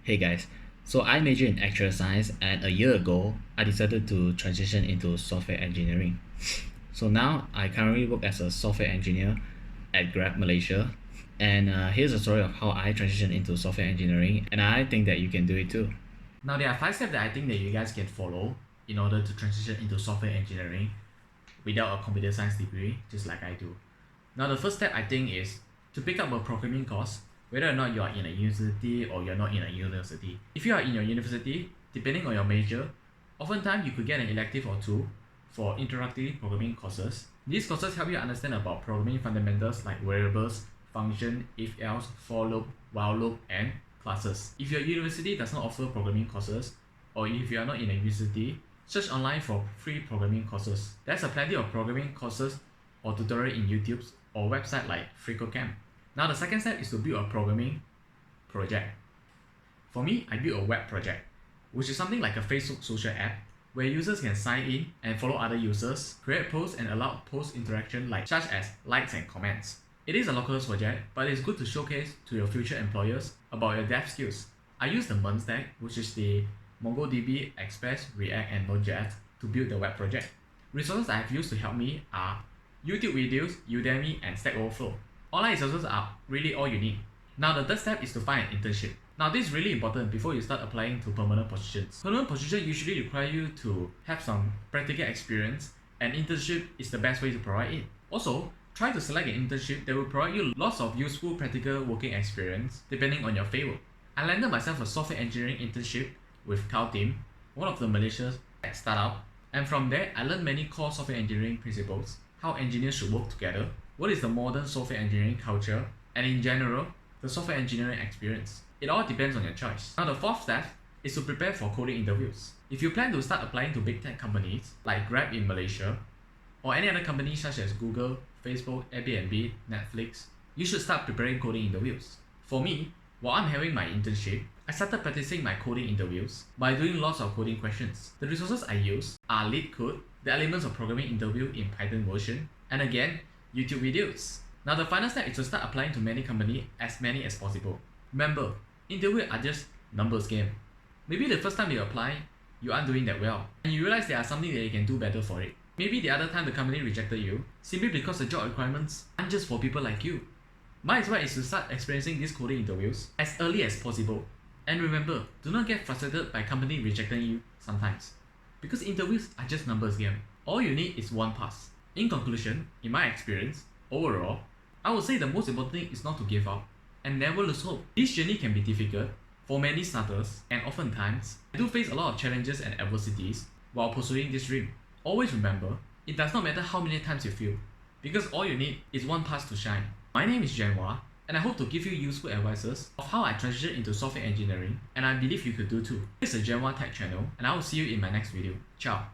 Hey guys, so I majored in actuarial science and a year ago I decided to transition into software engineering. So now I currently work as a software engineer at Grab Malaysia, and here's a story of how I transitioned into software engineering, and I think that you can do it too. Now there are 5 steps that I think that you guys can follow in order to transition into software engineering without a computer science degree, just like I do. Now the first step I think is to pick up a programming course, whether or not you are in a university or you're not in a university. If you are in your university, depending on your major, oftentimes you could get an elective or two for introductory programming courses. These courses help you understand about programming fundamentals like variables, function, if else, for loop, while loop, and classes. If your university does not offer programming courses, or if you are not in a university, search online for free programming courses. There's a plenty of programming courses or tutorial in YouTube or website like FreeCodeCamp. Now the second step is to build a programming project. For me, I built a web project, which is something like a Facebook social app where users can sign in and follow other users, create posts and allow post interaction such as likes and comments. It is a local project, but it's good to showcase to your future employers about your dev skills. I use the MERN stack, which is the MongoDB, Express, React, and Node.js to build the web project. Resources I have used to help me are YouTube videos, Udemy, and Stack Overflow. Online resources are really all you need. Now the third step is to find an internship. Now this is really important before you start applying to permanent positions. Permanent positions usually require you to have some practical experience, and internship is the best way to provide it. Also, try to select an internship that will provide you lots of useful practical working experience depending on your favor. I landed myself a software engineering internship with Team, one of the Malaysia's tech startup, and from there I learned many core software engineering principles, how engineers should work together, what is the modern software engineering culture, and in general, the software engineering experience. It all depends on your choice. Now the fourth step is to prepare for coding interviews. If you plan to start applying to big tech companies like Grab in Malaysia, or any other companies such as Google, Facebook, Airbnb, Netflix, you should start preparing coding interviews. For me, while I'm having my internship, I started practicing my coding interviews by doing lots of coding questions. The resources I use are LeetCode, the elements of programming interview in Python version, and again, YouTube videos. Now the final step is to start applying to many companies, as many as possible. Remember, interviews are just numbers game. Maybe the first time you apply, you aren't doing that well, and you realize there are something that you can do better for it. Maybe the other time the company rejected you, simply because the job requirements aren't just for people like you. My advice is to start experiencing these coding interviews as early as possible. And remember, do not get frustrated by company rejecting you sometimes, because interviews are just numbers game. All you need is one pass. In conclusion, in my experience, overall, I would say the most important thing is not to give up and never lose hope. This journey can be difficult for many starters, and oftentimes, I do face a lot of challenges and adversities while pursuing this dream. Always remember, it does not matter how many times you fail, because all you need is one pass to shine. My name is Jenn Wah, and I hope to give you useful advices of how I transitioned into software engineering, and I believe you could do too. This is the Jenn Wah Tech channel, and I will see you in my next video. Ciao!